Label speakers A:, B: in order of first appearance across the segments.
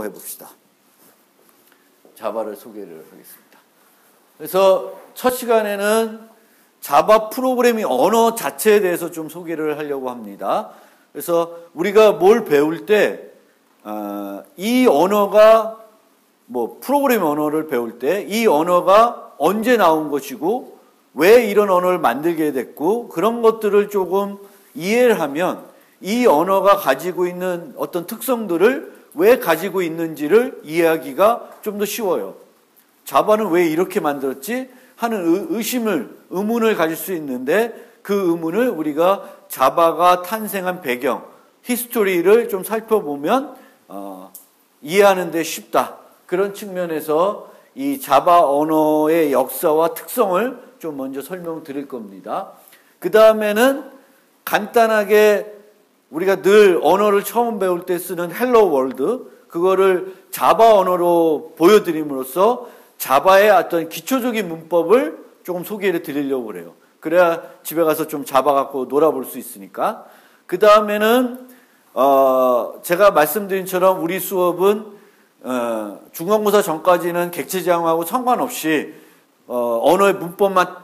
A: 해봅시다. 자바를 소개를 하겠습니다. 그래서 첫 시간에는 자바 프로그래밍 언어 자체에 대해서 좀 소개를 하려고 합니다. 그래서 우리가 뭘 배울 때 이 언어가 프로그래밍 언어를 배울 때 이 언어가 언제 나온 것이고 왜 이런 언어를 만들게 됐고 그런 것들을 조금 이해를 하면 이 언어가 가지고 있는 어떤 특성들을 왜 가지고 있는지를 이해하기가 좀 더 쉬워요. 자바는 왜 이렇게 만들었지? 하는 의문을 가질 수 있는데 그 의문을 우리가 자바가 탄생한 배경, 히스토리를 좀 살펴보면 이해하는 데 쉽다. 그런 측면에서 이 자바 언어의 역사와 특성을 좀 먼저 설명드릴 겁니다. 그 다음에는 간단하게 우리가 늘 언어를 처음 배울 때 쓰는 헬로 월드, 그거를 자바 언어로 보여드림으로써 자바의 어떤 기초적인 문법을 조금 소개를 드리려고 그래요. 그래야 집에 가서 좀 자바 갖고 놀아볼 수 있으니까. 그 다음에는 제가 말씀드린 처럼 우리 수업은 중간고사 전까지는 객체지향하고 상관없이 언어의 문법만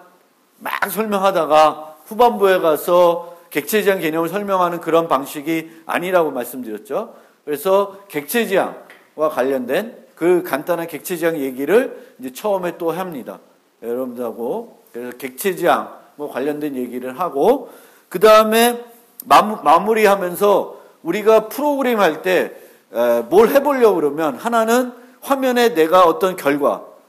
A: 막 설명하다가 후반부에 가서 객체지향 개념을 설명하는 그런 방식이 아니라고 말씀드렸죠. 그래서 객체지향과 관련된 그 간단한 객체지향 얘기를 이제 처음에 또 합니다. 여러분들하고. 그래서 객체지향 관련된 얘기를 하고, 그 다음에 마무리하면서 우리가 프로그램 할 때 뭘 해보려고 그러면 하나는 화면에 내가 어떤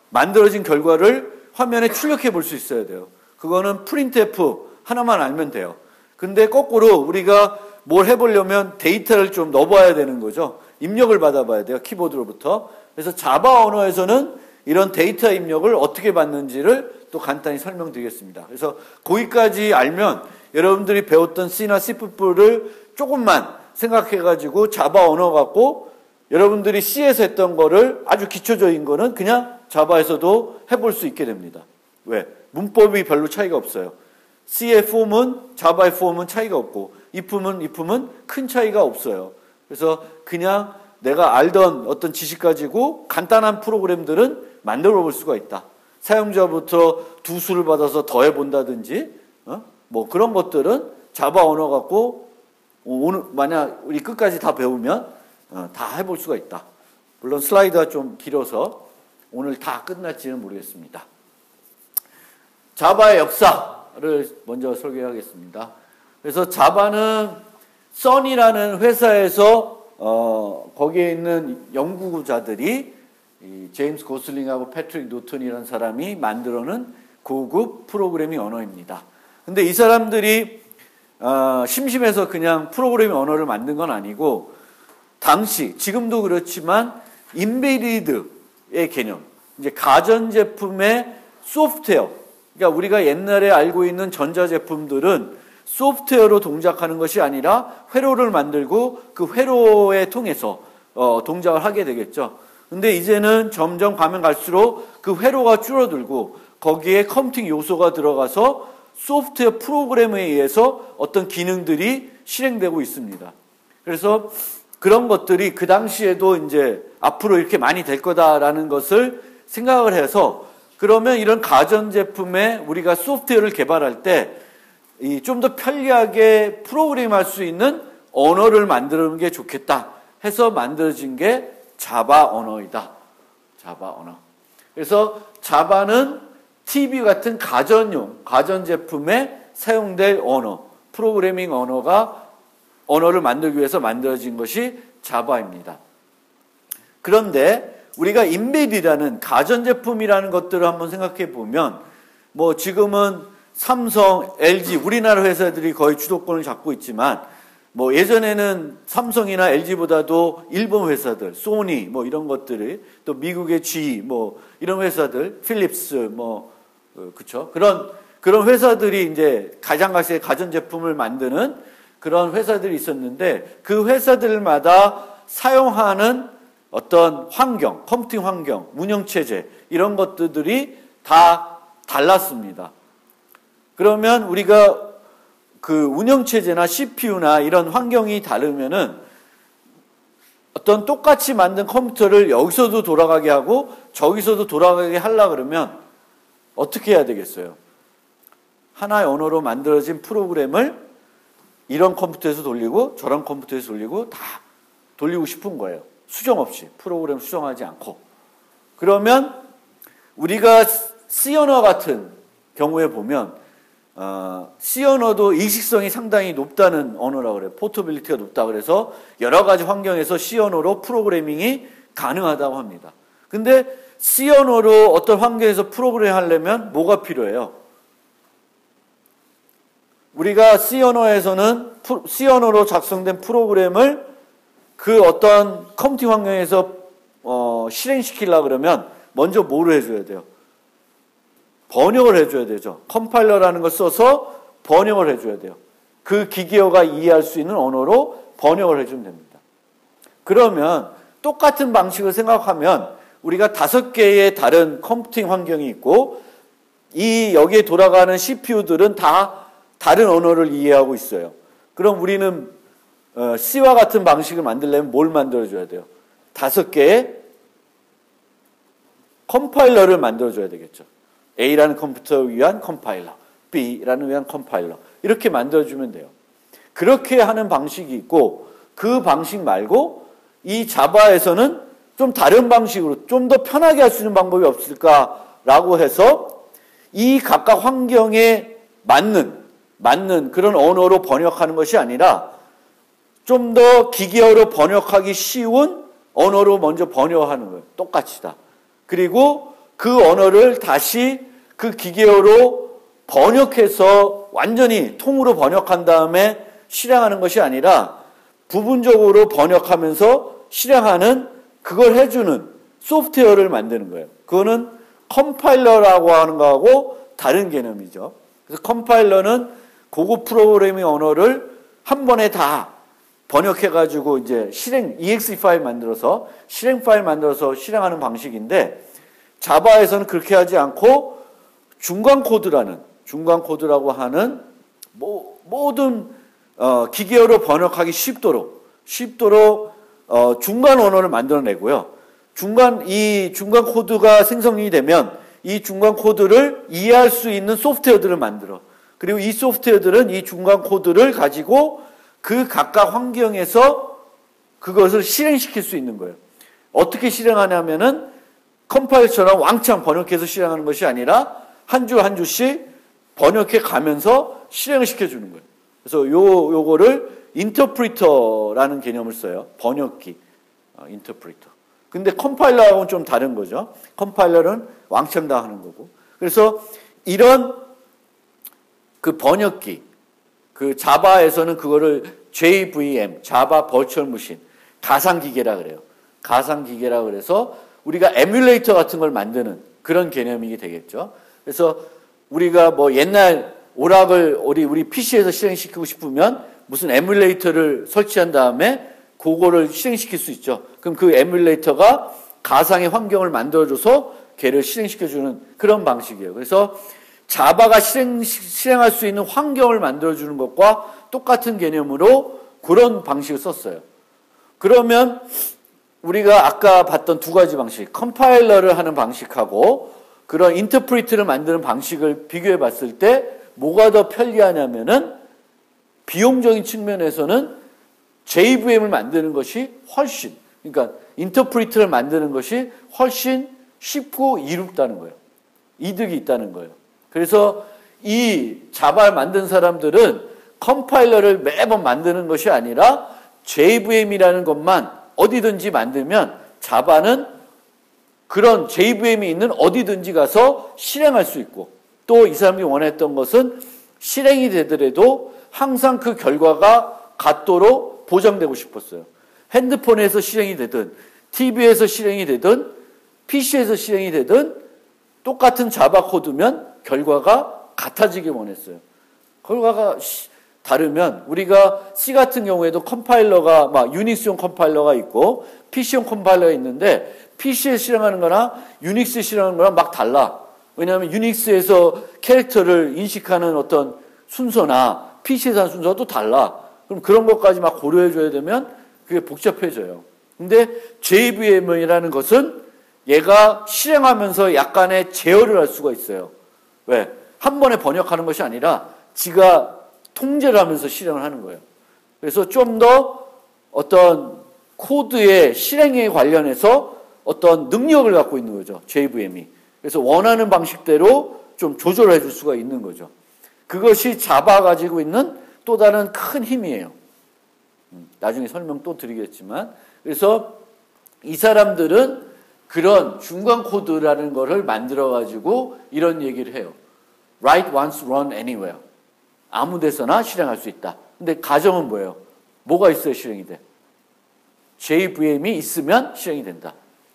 A: 만들어진 결과를 화면에 출력해 볼 수 있어야 돼요. 그거는 printf 하나만 알면 돼요. 근데 거꾸로 우리가 뭘 해보려면 데이터를 좀 넣어봐야 되는 거죠. 입력을 받아봐야 돼요. 키보드로부터. 그래서 자바 언어에서는 이런 데이터 입력을 어떻게 받는지를 또 간단히 설명드리겠습니다. 그래서 거기까지 알면 여러분들이 배웠던 C나 C++를 조금만 생각해가지고 자바 언어 갖고 여러분들이 C에서 했던 거를 아주 기초적인 거는 그냥 자바에서도 해볼 수 있게 됩니다. 왜? 문법이 별로 차이가 없어요. C의 폼은 자바의 폼은 차이가 없고 if은 큰 차이가 없어요. 그래서 그냥 내가 알던 어떤 지식 가지고 간단한 프로그램들은 만들어 볼 수가 있다. 사용자부터 두 수를 받아서 더해 본다든지 그런 것들은 자바 언어 갖고 오늘 만약 우리 끝까지 다 배우면 다 해볼 수가 있다. 물론 슬라이드가 좀 길어서 오늘 다 끝날지는 모르겠습니다. 자바의 역사를 먼저 소개하겠습니다. 그래서 자바는 써니라는 회사에서 거기에 있는 연구자들이 제임스 고슬링하고 패트릭 노튼이라는 사람이 만들어낸 고급 프로그래밍 언어입니다. 근데 이 사람들이 심심해서 그냥 프로그래밍 언어를 만든 건 아니고 당시 지금도 그렇지만 인베디드의 개념, 이제 가전제품의 소프트웨어, 그러니까 우리가 옛날에 알고 있는 전자제품들은 소프트웨어로 동작하는 것이 아니라 회로를 만들고 그 회로에 통해서 동작을 하게 되겠죠. 근데 이제는 점점 가면 갈수록 그 회로가 줄어들고 거기에 컴퓨팅 요소가 들어가서 소프트웨어 프로그램에 의해서 어떤 기능들이 실행되고 있습니다. 그래서 그런 것들이 그 당시에도 이제 앞으로 이렇게 많이 될 거다라는 것을 생각을 해서 그러면 이런 가전제품에 우리가 소프트웨어를 개발할 때 좀 더 편리하게 프로그램할 수 있는 언어를 만드는 게 좋겠다 해서 만들어진 게 자바 언어이다. 자바 언어. 그래서 자바는 TV 같은 가전제품에 사용될 언어, 프로그래밍 언어를 만들기 위해서 만들어진 것이 자바입니다. 그런데 우리가 인베디라는 가전제품이라는 것들을 한번 생각해 보면 지금은 삼성, LG, 우리나라 회사들이 거의 주도권을 잡고 있지만 예전에는 삼성이나 LG보다도 일본 회사들, 소니 이런 것들이 또 미국의 GE 이런 회사들, 필립스 그쵸? 그런 회사들이 이제 가장가시의 가전제품을 만드는 그런 회사들이 있었는데 그 회사들마다 사용하는 어떤 환경, 컴퓨팅 환경, 운영체제 이런 것들이 다 달랐습니다. 그러면 우리가 그 운영체제나 CPU나 이런 환경이 다르면은 어떤 똑같이 만든 컴퓨터를 여기서도 돌아가게 하고 저기서도 돌아가게 하려고 그러면 어떻게 해야 되겠어요? 하나의 언어로 만들어진 프로그램을 이런 컴퓨터에서 돌리고 저런 컴퓨터에서 돌리고 다 돌리고 싶은 거예요. 수정 없이. 프로그램 수정하지 않고. 그러면 우리가 C 언어 같은 경우에 보면 C 언어도 익식성이 상당히 높다는 언어라고 그래요. 포터빌리티가 높다 그래서 여러 가지 환경에서 C 언어로 프로그래밍이 가능하다고 합니다. 근데 C 언어로 어떤 환경에서 프로그래밍 하려면 뭐가 필요해요? 우리가 C 언어에서는 C 언어로 작성된 프로그램을 그 어떤 컴퓨팅 환경에서 실행시키려고 그러면 먼저 뭐를 해줘야 돼요? 번역을 해줘야 되죠. 컴파일러라는 걸 써서 번역을 해줘야 돼요. 그 기계어가 이해할 수 있는 언어로 번역을 해주면 됩니다. 그러면 똑같은 방식을 생각하면 우리가 5개의 다른 컴퓨팅 환경이 있고 여기에 돌아가는 CPU들은 다 다른 언어를 이해하고 있어요. 그럼 우리는 C와 같은 방식을 만들려면 뭘 만들어줘야 돼요? 5개의 컴파일러를 만들어줘야 되겠죠. A라는 컴퓨터를 위한 컴파일러, B라는 위한 컴파일러 이렇게 만들어주면 돼요. 그렇게 하는 방식이 있고 그 방식 말고 이 자바에서는 좀 다른 방식으로 좀 더 편하게 할 수 있는 방법이 없을까라고 해서 이 각각 환경에 맞는 그런 언어로 번역하는 것이 아니라 좀 더 기계어로 번역하기 쉬운 언어로 먼저 번역하는 거예요. 똑같이다. 그리고 그 언어를 다시 그 기계어로 번역해서 완전히 통으로 번역한 다음에 실행하는 것이 아니라 부분적으로 번역하면서 실행하는 그걸 해주는 소프트웨어를 만드는 거예요. 그거는 컴파일러라고 하는 거하고 다른 개념이죠. 그래서 컴파일러는 고급 프로그래밍 언어를 한 번에 다 번역해가지고 이제 exe 파일 만들어서 실행 파일 만들어서 실행하는 방식인데 자바에서는 그렇게 하지 않고 중간 코드라고 하는 모든 기계어로 번역하기 쉽도록 중간 언어를 만들어내고요. 이 중간 코드가 생성이 되면 이 중간 코드를 이해할 수 있는 소프트웨어들을 만들어. 그리고 이 소프트웨어들은 이 중간 코드를 가지고 그 각각 환경에서 그것을 실행시킬 수 있는 거예요. 어떻게 실행하냐면은 컴파일처럼 왕창 번역해서 실행하는 것이 아니라 한 줄 한 줄씩 번역해 가면서 실행을 시켜주는 거예요. 그래서 요거를 인터프리터라는 개념을 써요. 번역기, 인터프리터. 근데 컴파일러하고는 좀 다른 거죠. 컴파일러는 왕창 다 하는 거고. 그래서 이런 그 번역기, 그 자바에서는 그거를 JVM, 자바 버추얼 머신, 가상기계라 그래요. 가상기계라 그래서 우리가 에뮬레이터 같은 걸 만드는 그런 개념이 되겠죠. 그래서 우리가 뭐 옛날 오락을 우리 PC에서 실행시키고 싶으면 무슨 에뮬레이터를 설치한 다음에 그거를 실행시킬 수 있죠. 그럼 그 에뮬레이터가 가상의 환경을 만들어줘서 걔를 실행시켜주는 그런 방식이에요. 그래서 자바가 실행할 수 있는 환경을 만들어주는 것과 똑같은 개념으로 그런 방식을 썼어요. 그러면 우리가 아까 봤던 두 가지 방식, 컴파일러를 하는 방식하고 그런 인터프리트를 만드는 방식을 비교해 봤을 때 뭐가 더 편리하냐면은 비용적인 측면에서는 JVM을 만드는 것이 훨씬, 그러니까 인터프리트를 만드는 것이 훨씬 쉽고 이롭다는 거예요. 이득이 있다는 거예요. 그래서 이 자바를 만든 사람들은 컴파일러를 매번 만드는 것이 아니라 JVM이라는 것만 어디든지 만들면 자바는 그런 JVM이 있는 어디든지 가서 실행할 수 있고 또 이 사람들이 원했던 것은 실행이 되더라도 항상 그 결과가 같도록 보장되고 싶었어요. 핸드폰에서 실행이 되든 TV에서 실행이 되든 PC에서 실행이 되든 똑같은 자바 코드면 결과가 같아지길 원했어요. 결과가 다르면 우리가 C 같은 경우에도 컴파일러가 막 유닉스용 컴파일러가 있고 PC용 컴파일러가 있는데 PC에 실행하는 거나 유닉스에 실행하는 거랑 막 달라. 왜냐하면 유닉스에서 캐릭터를 인식하는 어떤 순서나 PC에서 하는 순서가 또 달라. 그럼 그런 것까지 막 고려해 줘야 되면 그게 복잡해져요. 근데 JVM이라는 것은 얘가 실행하면서 약간의 제어를 할 수가 있어요. 왜? 한 번에 번역하는 것이 아니라 지가 통제를 하면서 실행을 하는 거예요. 그래서 좀 더 어떤 코드의 실행에 관련해서 어떤 능력을 갖고 있는 거죠. JVM이. 그래서 원하는 방식대로 좀 조절해 줄 수가 있는 거죠. 그것이 자바 가지고 있는 또 다른 큰 힘이에요. 나중에 설명 또 드리겠지만. 그래서 이 사람들은 그런 중간 코드라는 거를 만들어 가지고 이런 얘기를 해요. Write once, run anywhere. 아무 데서나 실행할 수 있다. 근데 가정은 뭐예요? 뭐가 있어야 실행이 돼? JVM이 있으면 실행이 된다.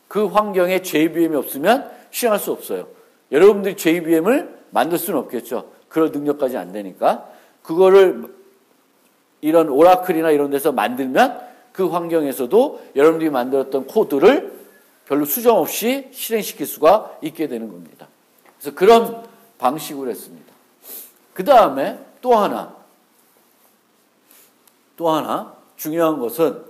A: 그 환경에 JVM이 없으면 실행할 수 없어요. 여러분들이 JVM을 만들 수는 없겠죠. 그럴 능력까지 안 되니까. 그거를 이런 오라클이나 이런 데서 만들면 그 환경에서도 여러분들이 만들었던 코드를 별로 수정 없이 실행시킬 수가 있게 되는 겁니다. 그래서 그런 방식으로 했습니다. 그 다음에 또 하나 중요한 것은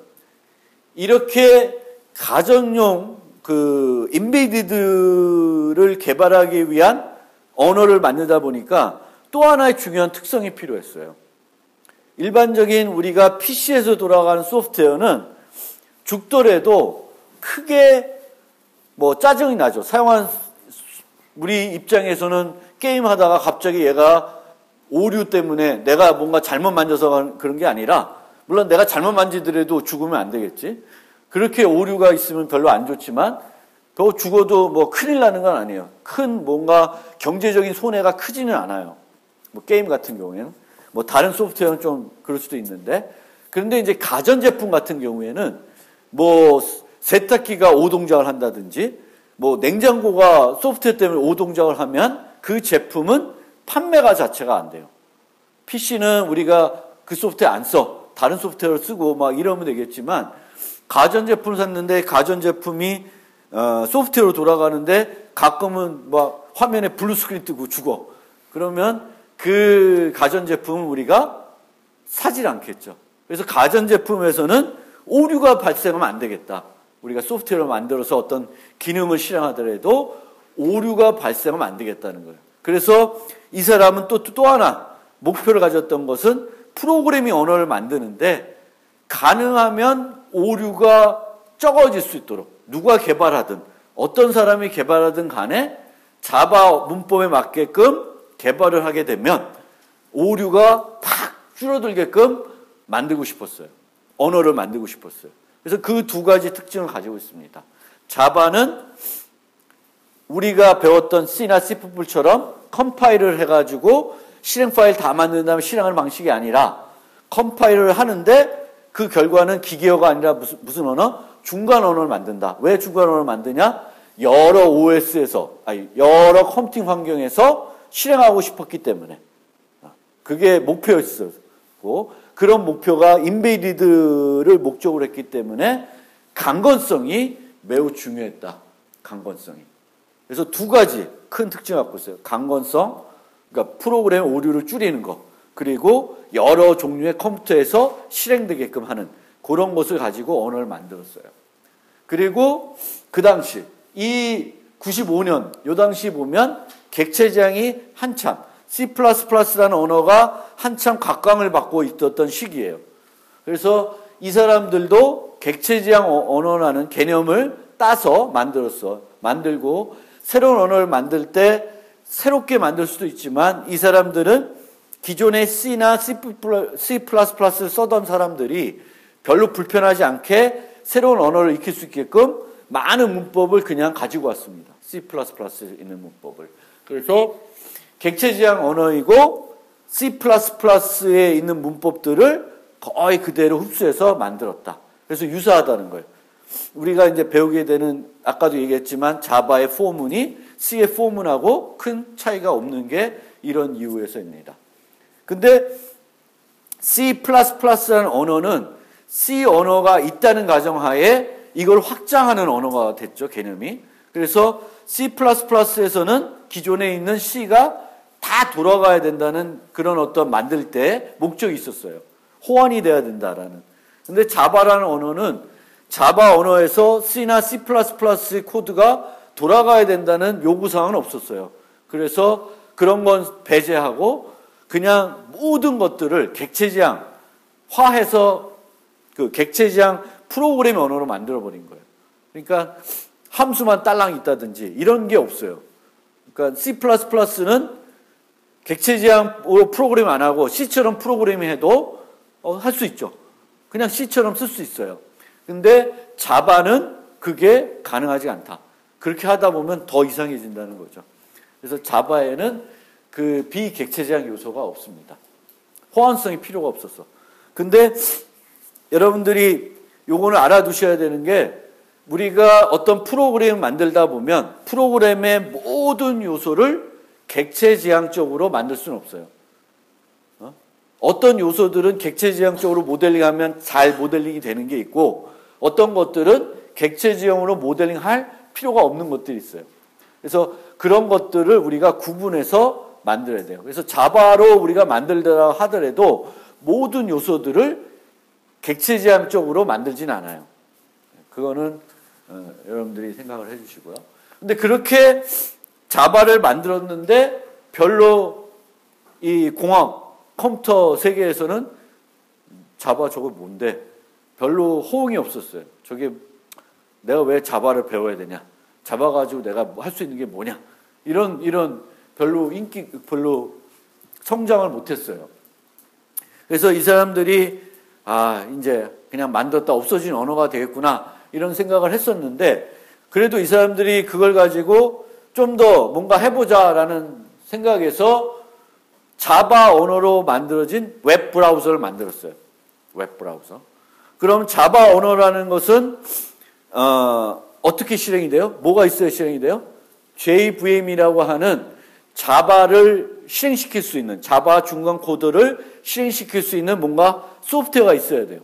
A: 이렇게 가정용 그 인베디드를 개발하기 위한 언어를 만들다 보니까 또 하나의 중요한 특성이 필요했어요. 일반적인 우리가 PC에서 돌아가는 소프트웨어는 죽더라도 크게 뭐 짜증이 나죠. 사용한 우리 입장에서는 게임하다가 갑자기 얘가 오류 때문에 내가 뭔가 잘못 만져서 그런 게 아니라, 물론 내가 잘못 만지더라도 죽으면 안 되겠지. 그렇게 오류가 있으면 별로 안 좋지만 더 죽어도 뭐 큰일 나는 건 아니에요. 큰 뭔가 경제적인 손해가 크지는 않아요. 뭐 게임 같은 경우에는. 뭐 다른 소프트웨어는 좀 그럴 수도 있는데, 그런데 이제 가전제품 같은 경우에는 뭐 세탁기가 오동작을 한다든지 뭐 냉장고가 소프트웨어 때문에 오동작을 하면 그 제품은 판매가 자체가 안 돼요. PC는 우리가 그 소프트웨어 안 써. 다른 소프트웨어를 쓰고 막 이러면 되겠지만, 가전제품을 샀는데 가전제품이 소프트웨어로 돌아가는데 가끔은 막 화면에 블루스크린 뜨고 죽어. 그러면 그 가전제품은 우리가 사질 않겠죠. 그래서 가전제품에서는 오류가 발생하면 안 되겠다. 우리가 소프트웨어를 만들어서 어떤 기능을 실행하더라도 오류가 발생하면 안 되겠다는 거예요. 그래서 이 사람은 또 하나 목표를 가졌던 것은 프로그래밍 언어를 만드는데 가능하면 오류가 적어질 수 있도록, 누가 개발하든 어떤 사람이 개발하든 간에 자바 문법에 맞게끔 개발을 하게 되면 오류가 팍 줄어들게끔 만들고 싶었어요. 언어를 만들고 싶었어요. 그래서 그 두 가지 특징을 가지고 있습니다. 자바는 우리가 배웠던 C나 C++처럼 컴파일을 해가지고 실행 파일 다 만든 다음에 실행하는 방식이 아니라 컴파일을 하는데 그 결과는 기계어가 아니라 무슨 언어? 중간 언어를 만든다. 왜 중간 언어를 만드냐? 여러 OS에서, 여러 컴퓨팅 환경에서 실행하고 싶었기 때문에. 그게 목표였었고, 그런 목표가 인베디드를 목적으로 했기 때문에 강건성이 매우 중요했다. 강건성이. 그래서 두 가지 큰 특징을 갖고 있어요. 강건성, 그러니까 프로그램 오류를 줄이는 거, 그리고 여러 종류의 컴퓨터에서 실행되게끔 하는 그런 것을 가지고 언어를 만들었어요. 그리고 그 당시, 이 95년, 요 당시 보면 객체지향이 한참, C++라는 언어가 한참 각광을 받고 있었던 시기예요. 그래서 이 사람들도 객체지향 언어라는 개념을 따서 만들고 새로운 언어를 만들 때 새롭게 만들 수도 있지만, 이 사람들은 기존의 C나 C++를 쓰던 사람들이 별로 불편하지 않게 새로운 언어를 익힐 수 있게끔 많은 문법을 그냥 가지고 왔습니다. C++에 있는 문법을. 그래서 객체지향 언어이고 C++에 있는 문법들을 거의 그대로 흡수해서 만들었다. 그래서 유사하다는 거예요. 우리가 이제 배우게 되는, 아까도 얘기했지만 자바의 포문이 C의 포문하고 큰 차이가 없는 게 이런 이유에서입니다. 근데 C++라는 언어는 C 언어가 있다는 가정하에 이걸 확장하는 언어가 됐죠, 개념이. 그래서 C++에서는 기존에 있는 C가 다 돌아가야 된다는 그런 어떤 만들 때 목적이 있었어요. 호환이 돼야 된다라는. 근데 자바라는 언어는 자바 언어에서 C나 C++의 코드가 돌아가야 된다는 요구사항은 없었어요. 그래서 그런 건 배제하고 그냥 모든 것들을 객체지향화해서 그 객체지향 프로그램 언어로 만들어버린 거예요. 그러니까 함수만 딸랑 있다든지 이런 게 없어요. 그러니까 C++는 객체지향으로 프로그램 안 하고 C처럼 프로그램 해도 할 수 있죠. 그냥 C처럼 쓸 수 있어요. 근데 자바는 그게 가능하지 않다. 그렇게 하다 보면 더 이상해진다는 거죠. 그래서 자바에는 그 비객체지향 요소가 없습니다. 호환성이 필요가 없었어. 근데 여러분들이 요거는 알아두셔야 되는 게 우리가 어떤 프로그램을 만들다 보면 프로그램의 모든 요소를 객체지향적으로 만들 수는 없어요. 어떤 요소들은 객체지향적으로 모델링하면 잘 모델링이 되는 게 있고 어떤 것들은 객체지향으로 모델링할 필요가 없는 것들이 있어요. 그래서 그런 것들을 우리가 구분해서 만들어야 돼요. 그래서 자바로 우리가 만들더라 하더라도 모든 요소들을 객체지향적으로 만들진 않아요. 그거는 여러분들이 생각을 해주시고요. 근데 그렇게 자바를 만들었는데 별로 이 컴퓨터 세계에서는 자바 저거 뭔데? 별로 호응이 없었어요. 저게 내가 왜 자바를 배워야 되냐? 자바 가지고 내가 할 수 있는 게 뭐냐? 이런 별로 별로 성장을 못했어요. 그래서 이 사람들이 이제 그냥 만들었다 없어진 언어가 되겠구나 이런 생각을 했었는데 그래도 이 사람들이 그걸 가지고 좀 더 뭔가 해보자라는 생각에서 자바 언어로 만들어진 웹 브라우저를 만들었어요. 웹 브라우저. 그럼 자바 언어라는 것은 어떻게 실행이 돼요? 뭐가 있어야 실행이 돼요? JVM이라고 하는 자바를 실행시킬 수 있는 자바 중간 코드를 실행시킬 수 있는 뭔가 소프트웨어가 있어야 돼요.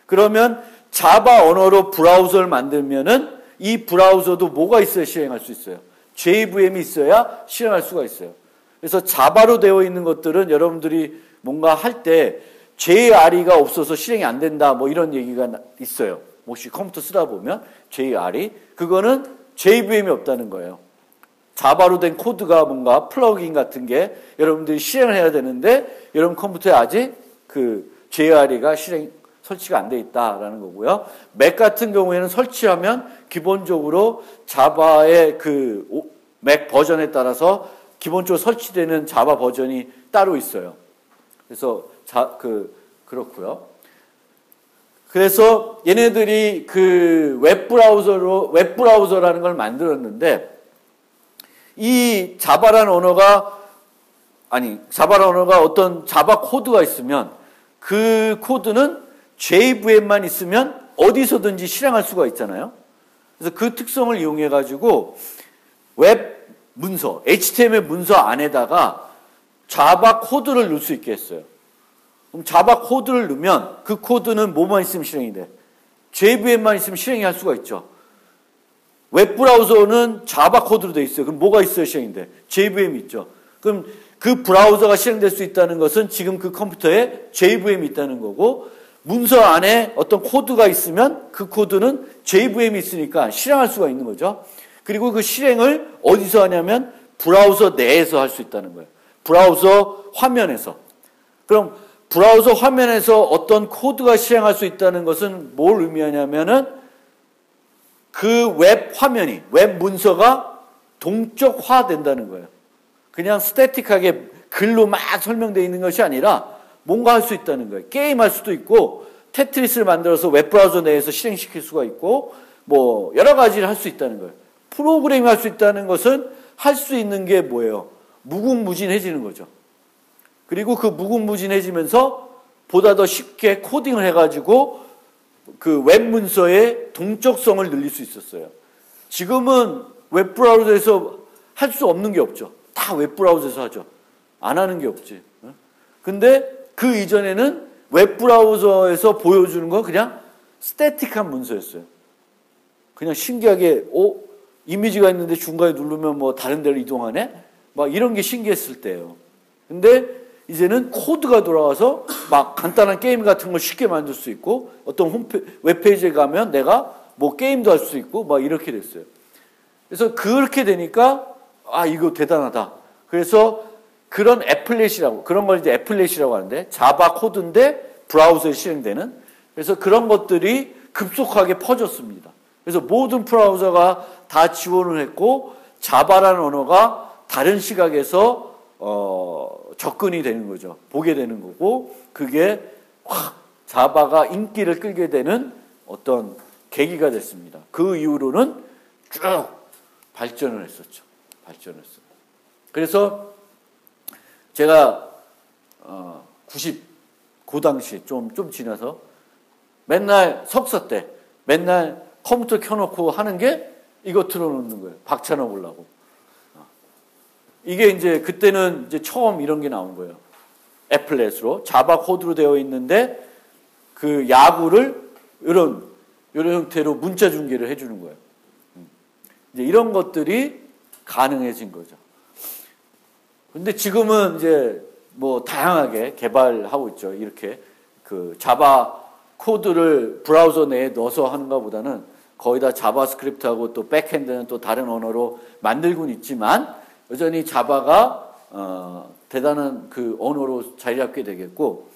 A: 그러면 자바 언어로 브라우저를 만들면은 이 브라우저도 뭐가 있어야 실행할 수 있어요? JVM이 있어야 실행할 수가 있어요. 그래서 자바로 되어 있는 것들은 여러분들이 뭔가 할 때 JRE가 없어서 실행이 안 된다 뭐 이런 얘기가 있어요. 혹시 컴퓨터 쓰다 보면 JRE 그거는 JVM이 없다는 거예요. 자바로 된 코드가 뭔가 플러그인 같은 게 여러분들이 실행을 해야 되는데 여러분 컴퓨터에 아직 그 JRE가 설치가 안 돼 있다라는 거고요. 맥 같은 경우에는 설치하면 기본적으로 자바의 그 맥 버전에 따라서 기본적으로 설치되는 자바 버전이 따로 있어요. 그래서 그렇고요. 그래서 얘네들이 그 웹브라우저라는 걸 만들었는데 이 자바라는 언어가 어떤 자바 코드가 있으면 그 코드는 JVM만 있으면 어디서든지 실행할 수가 있잖아요. 그래서 그 특성을 이용해 가지고 웹 문서, HTML 문서 안에다가 자바 코드를 넣을 수 있게 했어요. 그럼 자바 코드를 넣으면 그 코드는 뭐만 있으면 실행이 돼? JVM만 있으면 실행이 할 수가 있죠. 웹브라우저는 자바 코드로 되어 있어요. 그럼 뭐가 있어야 실행이 돼? JVM이 있죠. 그럼 그 브라우저가 실행될 수 있다는 것은 지금 그 컴퓨터에 JVM이 있다는 거고 문서 안에 어떤 코드가 있으면 그 코드는 JVM이 있으니까 실행할 수가 있는 거죠. 그리고 그 실행을 어디서 하냐면 브라우저 내에서 할 수 있다는 거예요. 브라우저 화면에서. 그럼 브라우저 화면에서 어떤 코드가 실행할 수 있다는 것은 뭘 의미하냐면은 그 웹 화면이, 웹 문서가 동적화된다는 거예요. 그냥 스태틱하게 글로 막 설명되어 있는 것이 아니라 뭔가 할 수 있다는 거예요. 게임할 수도 있고 테트리스를 만들어서 웹브라우저 내에서 실행시킬 수가 있고 뭐 여러 가지를 할 수 있다는 거예요. 프로그래밍 할 수 있다는 것은 할 수 있는 게 뭐예요? 무궁무진해지는 거죠. 그리고 그 무궁무진해지면서 보다 더 쉽게 코딩을 해가지고 그 웹 문서의 동적성을 늘릴 수 있었어요. 지금은 웹브라우저에서 할 수 없는 게 없죠. 다 웹브라우저에서 하죠. 안 하는 게 없지. 근데 그 이전에는 웹브라우저에서 보여주는 건 그냥 스태틱한 문서였어요. 그냥 신기하게 이미지가 있는데 중간에 누르면 뭐 다른 데로 이동하네? 막 이런 게 신기했을 때예요. 근데 이제는 코드가 돌아와서 막 간단한 게임 같은 걸 쉽게 만들 수 있고 어떤 웹페이지에 가면 내가 뭐 게임도 할 수 있고 막 이렇게 됐어요. 그래서 그렇게 되니까 이거 대단하다. 그래서 그런 애플렛이라고 그런 걸 이제 애플렛이라고 하는데 자바 코드인데 브라우저에 실행되는 그래서 그런 것들이 급속하게 퍼졌습니다. 그래서 모든 브라우저가 다 지원을 했고 자바라는 언어가 다른 시각에서 접근이 되는 거죠. 보게 되는 거고 그게 확 자바가 인기를 끌게 되는 어떤 계기가 됐습니다. 그 이후로는 쭉 발전을 했었죠. 발전했어요. 그래서 제가 그 당시 좀 지나서 맨날 석사 때 맨날 컴퓨터 켜놓고 하는 게 이거 틀어놓는 거예요. 박찬호 보려고. 이게 이제 그때는 이제 처음 이런 게 나온 거예요. 애플렛으로 자바 코드로 되어 있는데 그 야구를 이런 형태로 문자 중계를 해주는 거예요. 이제 이런 것들이 가능해진 거죠. 근데 지금은 이제 뭐 다양하게 개발하고 있죠. 이렇게 그 자바 코드를 브라우저 내에 넣어서 하는 것보다는 거의 다 자바스크립트하고 또 백핸드는 또 다른 언어로 만들고는 있지만 여전히 자바가 대단한 그 언어로 자리 잡게 되겠고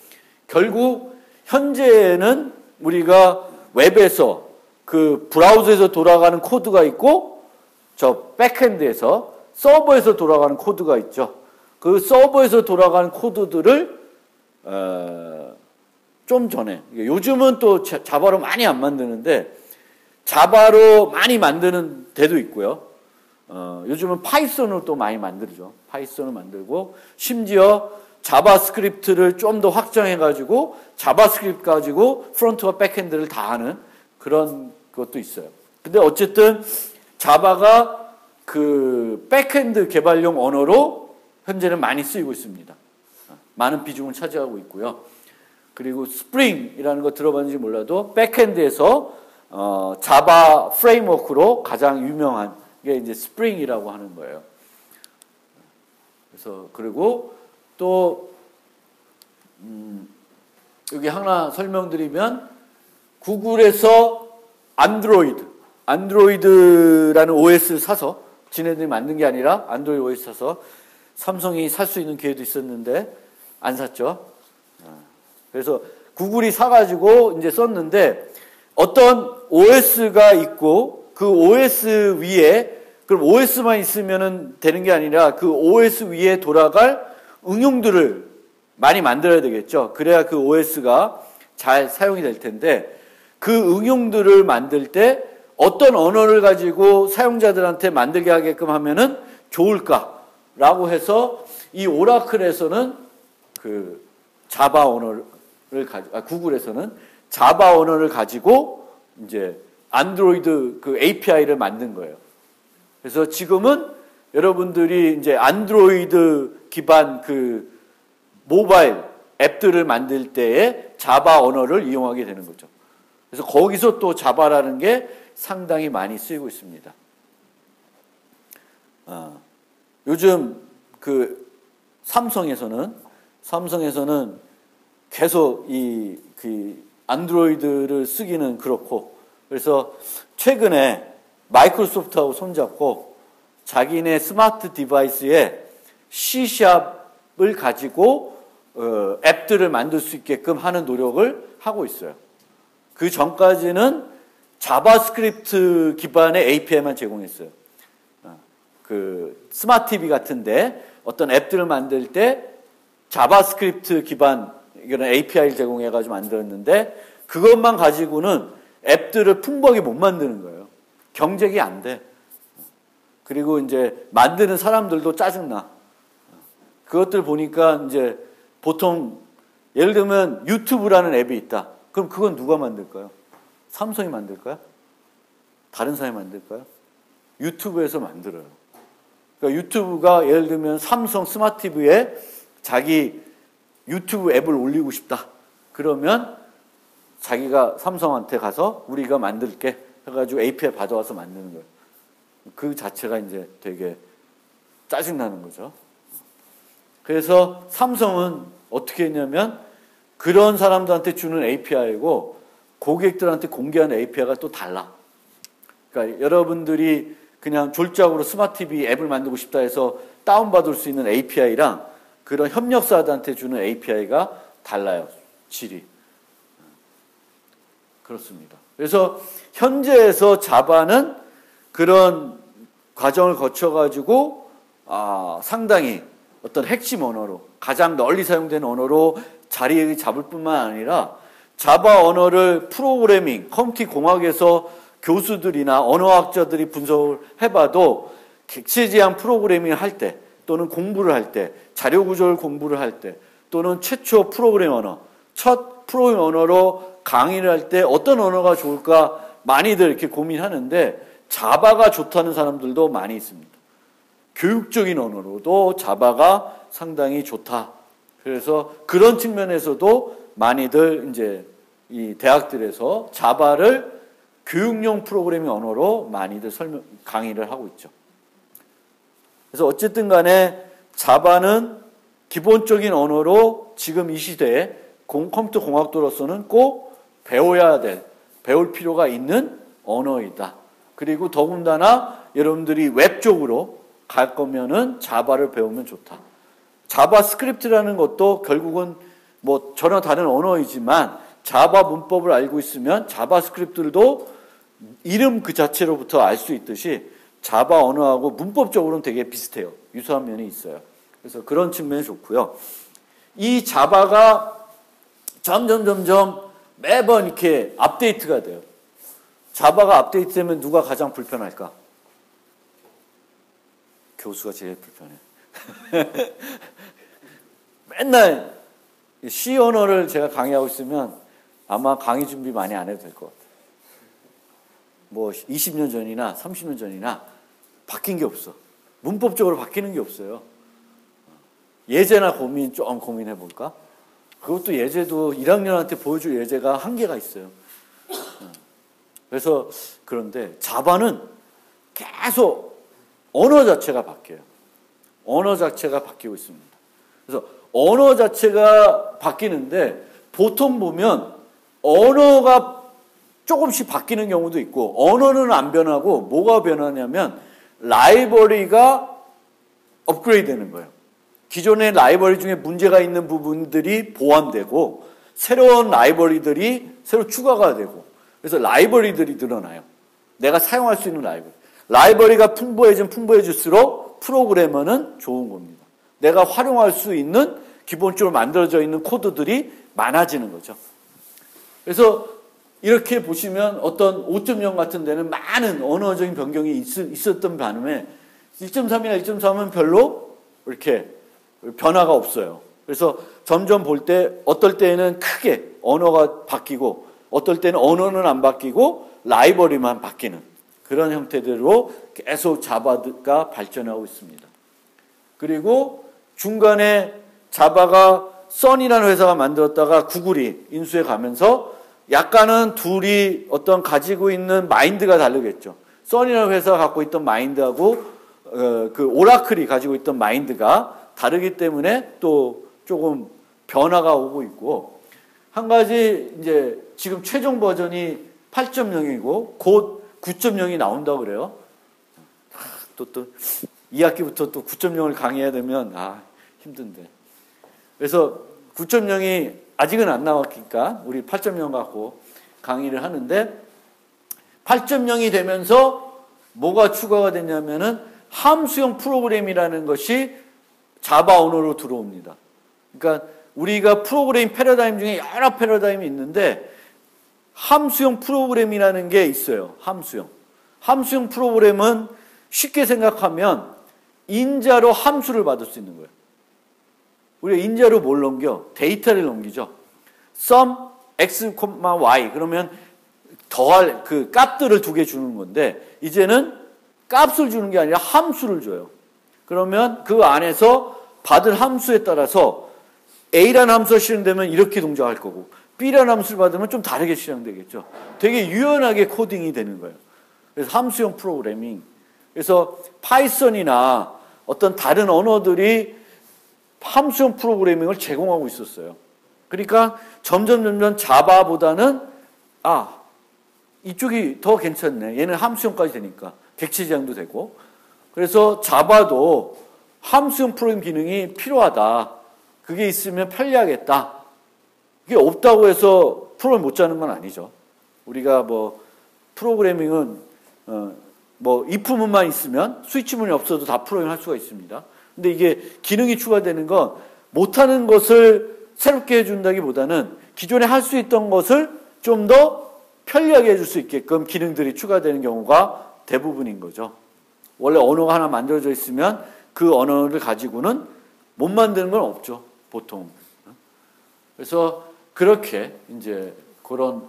A: 결국 현재는 우리가 웹에서 그 브라우저에서 돌아가는 코드가 있고 저 백핸드에서 서버에서 돌아가는 코드가 있죠. 그 서버에서 돌아가는 코드들을 좀 전에 요즘은 또 자바로 많이 안 만드는데 자바로 많이 만드는 데도 있고요. 요즘은 파이썬으로 또 많이 만들죠. 파이썬을 만들고 심지어 자바스크립트를 좀 더 확장해가지고 자바스크립트 가지고 프론트와 백핸드를 다 하는 그런 것도 있어요. 근데 어쨌든 자바가 그 백핸드 개발용 언어로 현재는 많이 쓰이고 있습니다. 많은 비중을 차지하고 있고요. 그리고 스프링이라는 거 들어봤는지 몰라도 백핸드에서 자바 프레임워크로 가장 유명한 게 이제 스프링이라고 하는 거예요. 그래서 그리고 또 여기 하나 설명드리면 구글에서 안드로이드라는 OS를 사서 지네들이 만든 게 아니라 안드로이드 OS 사서 삼성이 살 수 있는 기회도 있었는데 안 샀죠. 그래서 구글이 사가지고 이제 썼는데 어떤 OS가 있고 그 OS 위에 그럼 OS만 있으면 되는 게 아니라 그 OS 위에 돌아갈 응용들을 많이 만들어야 되겠죠. 그래야 그 OS가 잘 사용이 될 텐데 그 응용들을 만들 때 어떤 언어를 가지고 사용자들한테 만들게 하게끔 하면은 좋을까라고 해서 이 오라클에서는 그 자바 언어를 구글에서는 자바 언어를 가지고 이제 안드로이드 그 API를 만든 거예요. 그래서 지금은 여러분들이 이제 안드로이드 기반 그 모바일 앱들을 만들 때에 자바 언어를 이용하게 되는 거죠. 그래서 거기서 또 자바라는 게 상당히 많이 쓰이고 있습니다. 요즘 그 삼성에서는 계속 그 안드로이드를 쓰기는 그렇고 그래서 최근에 마이크로소프트하고 손잡고 자기네 스마트 디바이스에 C#을 가지고 앱들을 만들 수 있게끔 하는 노력을 하고 있어요. 그 전까지는 자바스크립트 기반의 API만 제공했어요. 그 스마트 TV 같은데 어떤 앱들을 만들 때 자바스크립트 기반 이런 API를 제공해가지고 만들었는데 그것만 가지고는 앱들을 풍부하게 못 만드는 거예요. 경쟁이 안 돼. 그리고 이제 만드는 사람들도 짜증나. 그것들 보니까 이제 보통 예를 들면 유튜브라는 앱이 있다. 그럼 그건 누가 만들까요? 삼성이 만들까요? 다른 사람이 만들까요? 유튜브에서 만들어요. 그러니까 유튜브가 예를 들면 삼성 스마트 TV에 자기 유튜브 앱을 올리고 싶다. 그러면 자기가 삼성한테 가서 우리가 만들게 해가지고 API 받아와서 만드는 거예요. 그 자체가 이제 되게 짜증나는 거죠. 그래서 삼성은 어떻게 했냐면 그런 사람들한테 주는 API고 고객들한테 공개하는 API가 또 달라. 그러니까 여러분들이 그냥 졸작으로 스마트 TV 앱을 만들고 싶다 해서 다운받을 수 있는 API랑 그런 협력사들한테 주는 API가 달라요. 질이. 그렇습니다. 그래서 현재에서 자바는 그런 과정을 거쳐가지고 상당히 어떤 핵심 언어로 가장 널리 사용되는 언어로 자리 잡을 뿐만 아니라 자바 언어를 프로그래밍, 컴퓨터 공학에서 교수들이나 언어학자들이 분석을 해봐도 객체지향 프로그래밍을 할 때 또는 공부를 할 때, 자료 구조를 공부를 할 때 또는 최초 프로그래밍 언어, 첫 프로그래밍 언어로 강의를 할 때 어떤 언어가 좋을까 많이들 이렇게 고민하는데 자바가 좋다는 사람들도 많이 있습니다. 교육적인 언어로도 자바가 상당히 좋다. 그래서 그런 측면에서도 많이들 이제 이 대학들에서 자바를 교육용 프로그래밍 언어로 많이들 강의를 하고 있죠. 그래서 어쨌든 간에 자바는 기본적인 언어로 지금 이 시대에 컴퓨터 공학도로서는 꼭 배울 필요가 있는 언어이다. 그리고 더군다나 여러분들이 웹 쪽으로 갈 거면은 자바를 배우면 좋다. 자바스크립트라는 것도 결국은 뭐 전혀 다른 언어이지만 자바 문법을 알고 있으면 자바스크립트도 이름 그 자체로부터 알 수 있듯이 자바 언어하고 문법적으로는 되게 비슷해요. 유사한 면이 있어요. 그래서 그런 측면이 좋고요. 이 자바가 점점 매번 이렇게 업데이트가 돼요. 자바가 업데이트되면 누가 가장 불편할까? 교수가 제일 불편해요. 맨날 C 언어를 제가 강의하고 있으면 아마 강의 준비 많이 안 해도 될 것 같아요. 뭐 20년 전이나 30년 전이나 바뀐 게 없어. 문법적으로 바뀌는 게 없어요. 예제나 좀 고민해 볼까? 그것도 예제도 1학년한테 보여줄 예제가 한계가 있어요. 그래서 그런데 자바는 계속 언어 자체가 바뀌어요. 언어 자체가 바뀌고 있습니다. 그래서 언어 자체가 바뀌는데 보통 보면 언어가 조금씩 바뀌는 경우도 있고 언어는 안 변하고 뭐가 변하냐면 라이브러리가 업그레이드 되는 거예요. 기존의 라이브러리 중에 문제가 있는 부분들이 보완되고 새로운 라이브러리들이 새로 추가가 되고 그래서 라이브러리들이 늘어나요. 내가 사용할 수 있는 라이브러리가 풍부해질수록 프로그래머는 좋은 겁니다. 내가 활용할 수 있는 기본적으로 만들어져 있는 코드들이 많아지는 거죠. 그래서 이렇게 보시면 어떤 5.0 같은 데는 많은 언어적인 변경이 있었던 반면에 1.3이나 1.3은 별로 이렇게 변화가 없어요. 그래서 점점 볼 때 어떨 때는 크게 언어가 바뀌고 어떨 때는 언어는 안 바뀌고 라이브러리만 바뀌는 그런 형태대로 계속 자바가 발전하고 있습니다. 그리고 중간에 자바가 선이라는 회사가 만들었다가 구글이 인수해 가면서 약간은 둘이 어떤 가지고 있는 마인드가 다르겠죠. 선이라는 회사가 갖고 있던 마인드하고 그 오라클이 가지고 있던 마인드가 다르기 때문에 또 조금 변화가 오고 있고 한 가지 이제 지금 최종 버전이 8.0이고 곧 9.0이 나온다고 그래요. 또 2학기부터 또 9.0을 강의해야 되면 힘든데. 그래서 9.0이 아직은 안 나왔으니까 우리 8.0 갖고 강의를 하는데 8.0이 되면서 뭐가 추가가 됐냐면은 함수형 프로그램이라는 것이 자바 언어로 들어옵니다. 그러니까 우리가 프로그램 패러다임 중에 여러 패러다임이 있는데 함수형 프로그램이라는 게 있어요. 함수형 프로그램은 쉽게 생각하면 인자로 함수를 받을 수 있는 거예요. 우리가 인자로 뭘 넘겨? 데이터를 넘기죠. sum x, y 그러면 더할 그 값들을 두 개 주는 건데 이제는 값을 주는 게 아니라 함수를 줘요. 그러면 그 안에서 받을 함수에 따라서 A라는 함수가 실행되면 이렇게 동작할 거고 B라는 함수를 받으면 좀 다르게 실행되겠죠. 되게 유연하게 코딩이 되는 거예요. 그래서 함수형 프로그래밍. 그래서 파이썬이나 어떤 다른 언어들이 함수형 프로그래밍을 제공하고 있었어요. 그러니까 점점 자바보다는 이쪽이 더 괜찮네. 얘는 함수형까지 되니까 객체 지향도 되고. 그래서 자바도 함수형 프로그래밍 기능이 필요하다. 그게 있으면 편리하겠다. 그게 없다고 해서 프로그램 못 짜는 건 아니죠. 우리가 뭐 프로그래밍은 if문만 있으면 스위치문이 없어도 다 프로그램 할 수가 있습니다. 근데 이게 기능이 추가되는 건 못하는 것을 새롭게 해준다기보다는 기존에 할 수 있던 것을 좀 더 편리하게 해줄 수 있게끔 기능들이 추가되는 경우가 대부분인 거죠. 원래 언어가 하나 만들어져 있으면 그 언어를 가지고는 못 만드는 건 없죠, 보통. 그래서 그렇게 이제 그런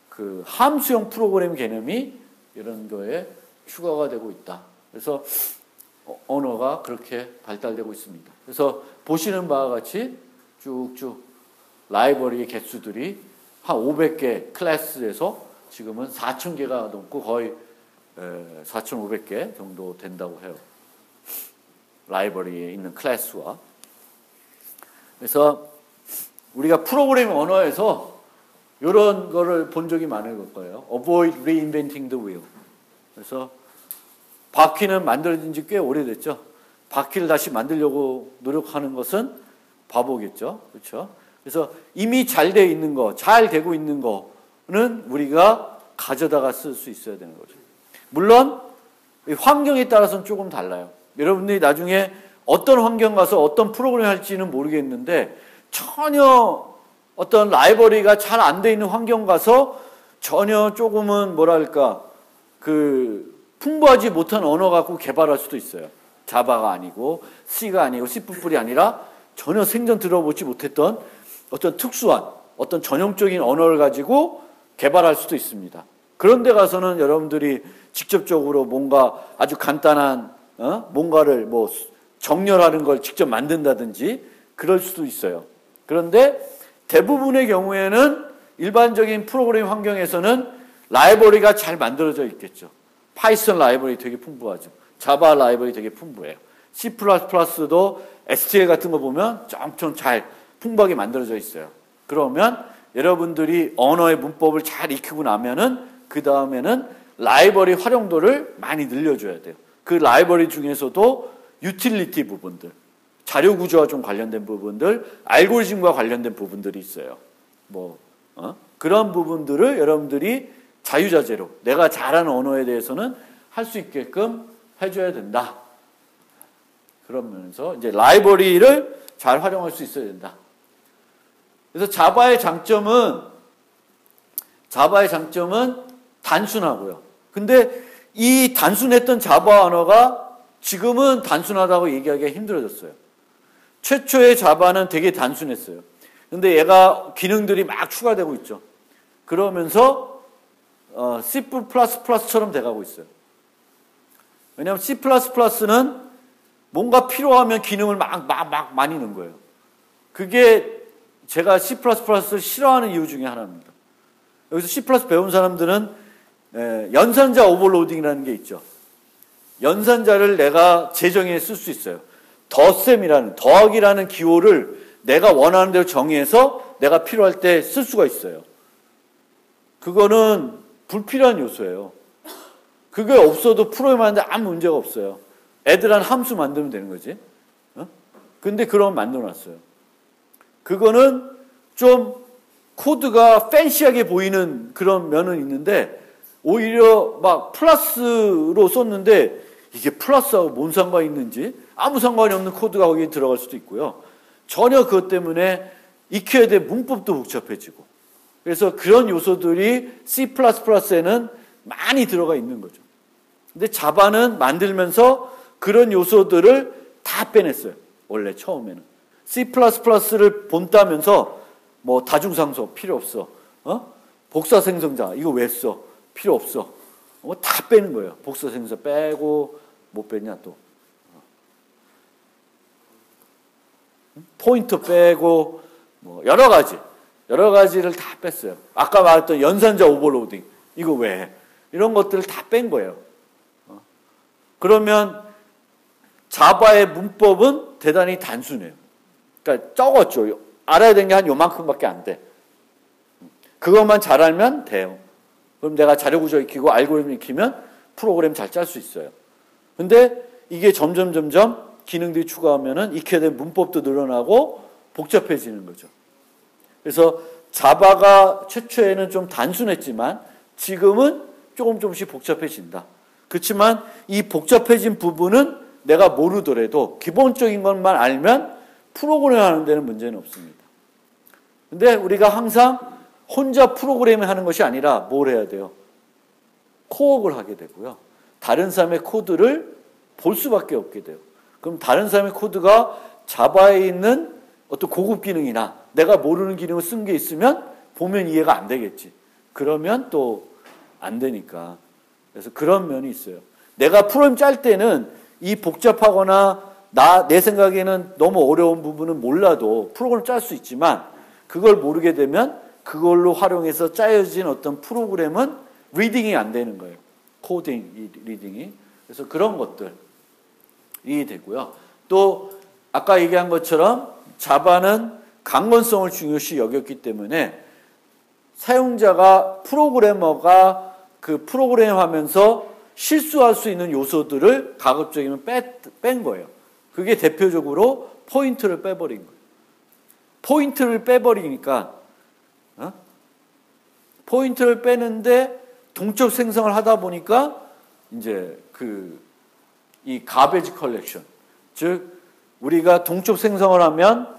A: 그 함수형 프로그램 개념이 이런 거에 추가가 되고 있다. 그래서 언어가 그렇게 발달되고 있습니다. 그래서 보시는 바와 같이 쭉쭉 라이브러리의 개수들이 한 500개 클래스에서 지금은 4,000개가 넘고 거의 4,500개 정도 된다고 해요. 라이브러리에 있는 클래스와. 그래서 우리가 프로그래밍 언어에서 이런 거를 본 적이 많을 거예요. Avoid reinventing the wheel. 그래서 바퀴는 만들어진 지 꽤 오래됐죠. 바퀴를 다시 만들려고 노력하는 것은 바보겠죠. 그렇죠? 그래서 이미 잘 돼 있는 거, 잘 되고 있는 거는 우리가 가져다가 쓸 수 있어야 되는 거죠. 물론 환경에 따라서는 조금 달라요. 여러분들이 나중에 어떤 환경 가서 어떤 프로그램 할지는 모르겠는데 전혀 어떤 라이브러리가 잘 안 돼 있는 환경 가서 전혀 조금은 뭐랄까 풍부하지 못한 언어 갖고 개발할 수도 있어요. 자바가 아니고 C가 아니고 C++이 아니라 전혀 생전 들어보지 못했던 어떤 특수한 어떤 전형적인 언어를 가지고 개발할 수도 있습니다. 그런 데 가서는 여러분들이 직접적으로 뭔가 아주 간단한 뭔가를 뭐 정렬하는 걸 직접 만든다든지 그럴 수도 있어요. 그런데 대부분의 경우에는 일반적인 프로그래밍 환경에서는 라이브러리가 잘 만들어져 있겠죠. 파이썬 라이브러리 되게 풍부하죠. 자바 라이브러리 되게 풍부해요. C++도 STL 같은 거 보면 엄청 잘 풍부하게 만들어져 있어요. 그러면 여러분들이 언어의 문법을 잘 익히고 나면은 그 다음에는 라이브러리 활용도를 많이 늘려줘야 돼요. 그 라이브러리 중에서도 유틸리티 부분들, 자료 구조와 좀 관련된 부분들, 알고리즘과 관련된 부분들이 있어요. 그런 부분들을 여러분들이 자유자재로 내가 잘하는 언어에 대해서는 할 수 있게끔 해줘야 된다. 그러면서 이제 라이브러리를 잘 활용할 수 있어야 된다. 그래서 자바의 장점은 단순하고요. 근데 이 단순했던 자바 언어가 지금은 단순하다고 얘기하기가 힘들어졌어요. 최초의 자바는 되게 단순했어요. 근데 얘가 기능들이 막 추가되고 있죠. 그러면서 C++처럼 돼가고 있어요. 왜냐하면 C++는 뭔가 필요하면 기능을 막 많이 넣은 거예요. 그게 제가 C++를 싫어하는 이유 중에 하나입니다. 여기서 C++ 배운 사람들은 연산자 오버로딩이라는 게 있죠. 연산자를 내가 재정해 쓸 수 있어요. 더하기라는 기호를 내가 원하는 대로 정의해서 내가 필요할 때 쓸 수가 있어요. 그거는 불필요한 요소예요. 그게 없어도 프로그램 하는데 아무 문제가 없어요. 애들한 함수 만들면 되는 거지. 근데 그럼 만들어놨어요. 그거는 좀 코드가 팬시하게 보이는 그런 면은 있는데 오히려 막 플러스로 썼는데 이게 플러스하고 뭔 상관이 있는지 아무 상관이 없는 코드가 거기에 들어갈 수도 있고요. 전혀 그것 때문에 익혀야 될 문법도 복잡해지고 그래서 그런 요소들이 C++에는 많이 들어가 있는 거죠. 근데 자바는 만들면서 그런 요소들을 다 빼냈어요. 원래 처음에는. C++를 본따면서 뭐 다중상수 필요 없어. 복사생성자 이거 왜 써? 필요 없어. 다 빼는 거예요. 복사생성자 빼고 못 뺐냐 또. 포인터 빼고 뭐 여러 가지를 다 뺐어요. 아까 말했던 연산자 오버로딩 이거 왜? 이런 것들을 다 뺀 거예요. 그러면 자바의 문법은 대단히 단순해요. 그러니까 적었죠. 알아야 되는 게 한 요만큼밖에 안 돼. 그것만 잘 알면 돼요. 그럼 내가 자료 구조 익히고 알고리즘 익히면 프로그램 잘 짤 수 있어요. 근데 이게 점점 기능들이 추가하면은 익혀야 될 문법도 늘어나고 복잡해지는 거죠. 그래서 자바가 최초에는 좀 단순했지만 지금은 조금씩 복잡해진다. 그렇지만 이 복잡해진 부분은 내가 모르더라도 기본적인 것만 알면 프로그램 하는 데는 문제는 없습니다. 근데 우리가 항상 혼자 프로그램을 하는 것이 아니라 뭘 해야 돼요? 코업을 하게 되고요. 다른 사람의 코드를 볼 수밖에 없게 돼요. 그럼 다른 사람의 코드가 자바에 있는 어떤 고급 기능이나 내가 모르는 기능을 쓴 게 있으면 보면 이해가 안 되겠지. 그러면 또 안 되니까. 그래서 그런 면이 있어요. 내가 프로그램 짤 때는 이 복잡하거나 내 생각에는 너무 어려운 부분은 몰라도 프로그램을 짤 수 있지만 그걸 모르게 되면 그걸로 활용해서 짜여진 어떤 프로그램은 리딩이 안 되는 거예요. 코딩 리딩이. 그래서 그런 것들이 되고요. 또 아까 얘기한 것처럼 자바는 강건성을 중요시 여겼기 때문에 사용자가 프로그래머가 그 프로그램 하면서 실수할 수 있는 요소들을 가급적이면 뺀 거예요. 그게 대표적으로 포인트를 빼버린 거예요. 포인트를 빼버리니까 포인트를 빼는데 동적 생성을 하다 보니까 이제 이 가베지 컬렉션, 즉 우리가 동적 생성을 하면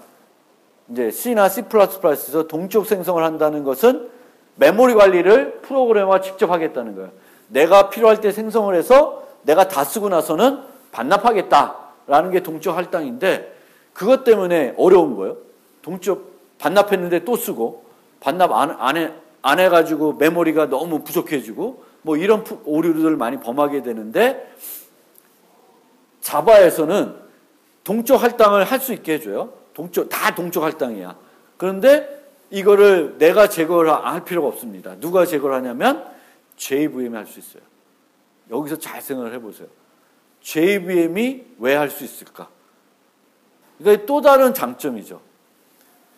A: 이제 C나 C++에서 동적 생성을 한다는 것은 메모리 관리를 프로그래머가 직접 하겠다는 거예요. 내가 필요할 때 생성을 해서 내가 다 쓰고 나서는 반납하겠다라는 게 동적 할당인데 그것 때문에 어려운 거예요. 동적 반납했는데 또 쓰고 반납 안 해가지고 메모리가 너무 부족해지고 뭐 이런 오류를 많이 범하게 되는데 자바에서는 동적 할당을 할 수 있게 해줘요. 다 동적 할당이야. 그런데 이거를 내가 제거를 할 필요가 없습니다. 누가 제거를 하냐면 JVM이 할 수 있어요. 여기서 잘 생각을 해보세요. JVM이 왜 할 수 있을까? 그러니까 또 다른 장점이죠.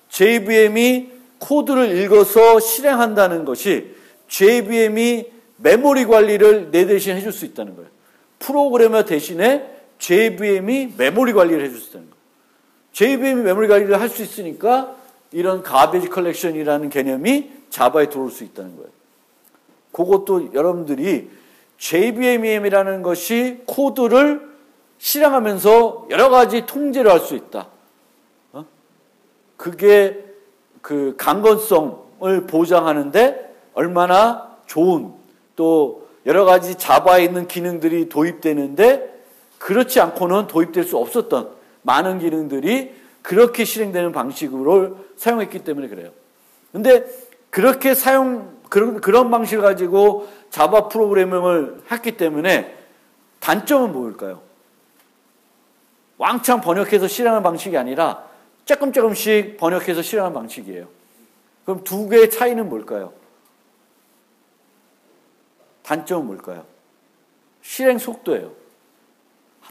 A: JVM이 코드를 읽어서 실행한다는 것이 JVM이 메모리 관리를 내 대신 해줄 수 있다는 거예요. 프로그래머 대신에 JVM이 메모리 관리를 해줄 수 있다는 거예요. JVM이 메모리 관리를 할 수 있으니까 이런 가베지 컬렉션이라는 개념이 자바에 들어올 수 있다는 거예요. 그것도 여러분들이 JVM이라는 것이 코드를 실행하면서 여러 가지 통제를 할 수 있다. 그게 그 강건성을 보장하는데 얼마나 좋은 또 여러 가지 자바에 있는 기능들이 도입되는데 그렇지 않고는 도입될 수 없었던 많은 기능들이 그렇게 실행되는 방식으로 사용했기 때문에 그래요. 근데 그렇게 그런 방식을 가지고 자바 프로그래밍을 했기 때문에 단점은 뭘까요? 왕창 번역해서 실행하는 방식이 아니라 조금씩 번역해서 실행하는 방식이에요. 그럼 두 개의 차이는 뭘까요? 단점은 뭘까요? 실행 속도예요.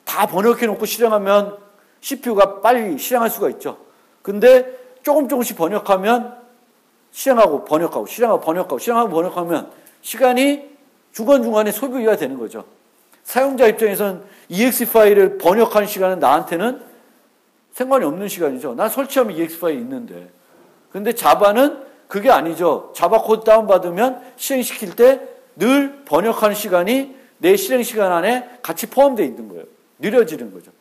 A: 다 번역해놓고 실행하면 CPU가 빨리 실행할 수가 있죠. 근데 조금씩 번역하면 실행하고 번역하고 실행하고 번역하면 시간이 중간중간에 소비가 되는 거죠. 사용자 입장에서는 EX 파일을 번역하는 시간은 나한테는 상관이 없는 시간이죠. 난 설치하면 EX 파일이 있는데. 근데 자바는 그게 아니죠. 자바 코드 다운받으면 실행시킬 때 늘 번역하는 시간이 내 실행 시간 안에 같이 포함되어 있는 거예요. 느려지는 거죠.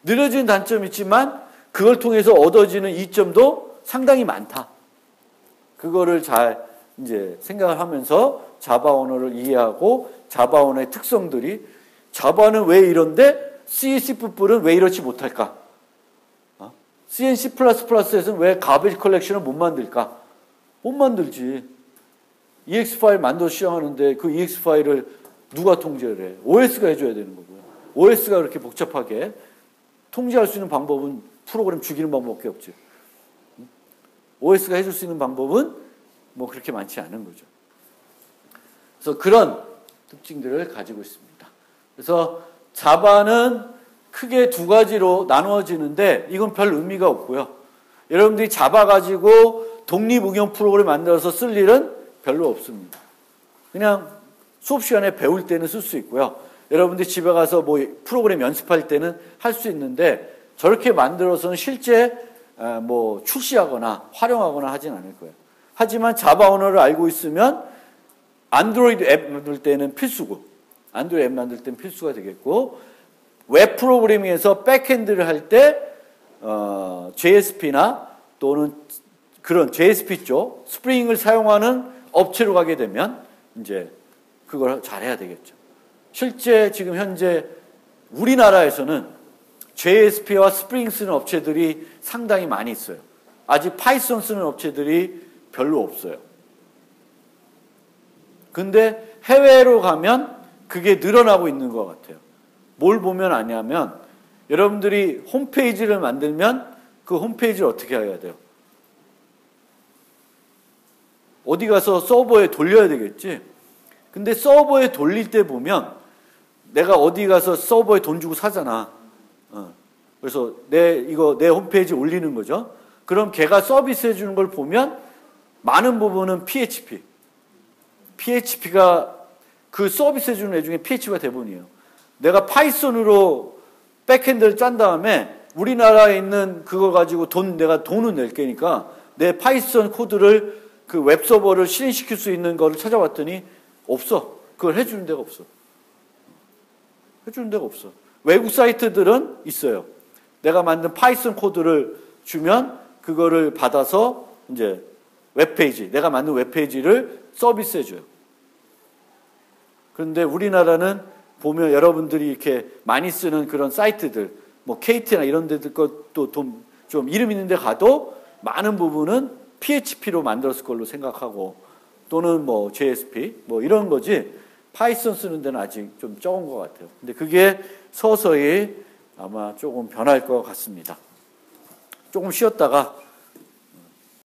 A: 느려지는 단점이 있지만 그걸 통해서 얻어지는 이점도 상당히 많다. 그거를 잘 이제 생각을 하면서 자바 언어를 이해하고 자바 언어의 특성들이 자바는 왜 이런데 C, C++는 왜 이렇지 못할까? C and C++에서는 왜 가베지 컬렉션을 못 만들까? 못 만들지. EX 파일 만들어 시행하는데 그 EX 파일을 누가 통제를 해? OS가 해줘야 되는 거고요. OS가 그렇게 복잡하게 통제할 수 있는 방법은 프로그램 죽이는 방법밖에 없죠. OS가 해줄 수 있는 방법은 뭐 그렇게 많지 않은 거죠. 그래서 그런 특징들을 가지고 있습니다. 그래서 자바는 크게 두 가지로 나누어지는데 이건 별 의미가 없고요. 여러분들이 잡아가지고 독립응용 프로그램 만들어서 쓸 일은 별로 없습니다. 그냥 수업 시간에 배울 때는 쓸 수 있고요. 여러분들이 집에 가서 뭐 프로그램 연습할 때는 할 수 있는데 저렇게 만들어서는 실제 뭐 출시하거나 활용하거나 하진 않을 거예요. 하지만 자바 언어를 알고 있으면 안드로이드 앱 만들 때는 필수고, 안드로이드 앱 만들 때는 필수가 되겠고, 웹 프로그래밍에서 백엔드를 할 때 JSP나 또는 그런 JSP 쪽 스프링을 사용하는 업체로 가게 되면 이제 그걸 잘해야 되겠죠. 실제 지금 현재 우리나라에서는 JSP와 스프링 쓰는 업체들이 상당히 많이 있어요. 아직 파이썬 쓰는 업체들이 별로 없어요. 근데 해외로 가면 그게 늘어나고 있는 것 같아요. 뭘 보면 아냐면 여러분들이 홈페이지를 만들면 그 홈페이지를 어떻게 해야 돼요? 어디 가서 서버에 돌려야 되겠지. 근데 서버에 돌릴 때 보면 내가 어디 가서 서버에 돈 주고 사잖아. 그래서 내 홈페이지 올리는 거죠. 그럼 걔가 서비스 해주는 걸 보면 많은 부분은 PHP가 그 서비스 해주는 애 중에 PHP가 대부분이에요. 내가 파이썬으로 백핸드를 짠 다음에 우리나라에 있는 그거 가지고 내가 돈은 낼 게니까 내 파이썬 코드를 그 웹서버를 실행시킬 수 있는 거를 찾아봤더니 없어. 그걸 해주는 데가 없어. 해주는 데가 없어. 외국 사이트들은 있어요. 내가 만든 파이썬 코드를 주면 그거를 받아서 이제 웹페이지, 내가 만든 웹페이지를 서비스 해줘요. 그런데 우리나라는 보면 여러분들이 이렇게 많이 쓰는 그런 사이트들, 뭐 KT나 이런 데들 것도 좀 이름 있는 데 가도 많은 부분은 PHP로 만들었을 걸로 생각하고 또는 뭐 JSP 뭐 이런 거지 파이썬 쓰는 데는 아직 좀 적은 것 같아요. 근데 그게 서서히 아마 조금 변할 것 같습니다. 조금 쉬었다가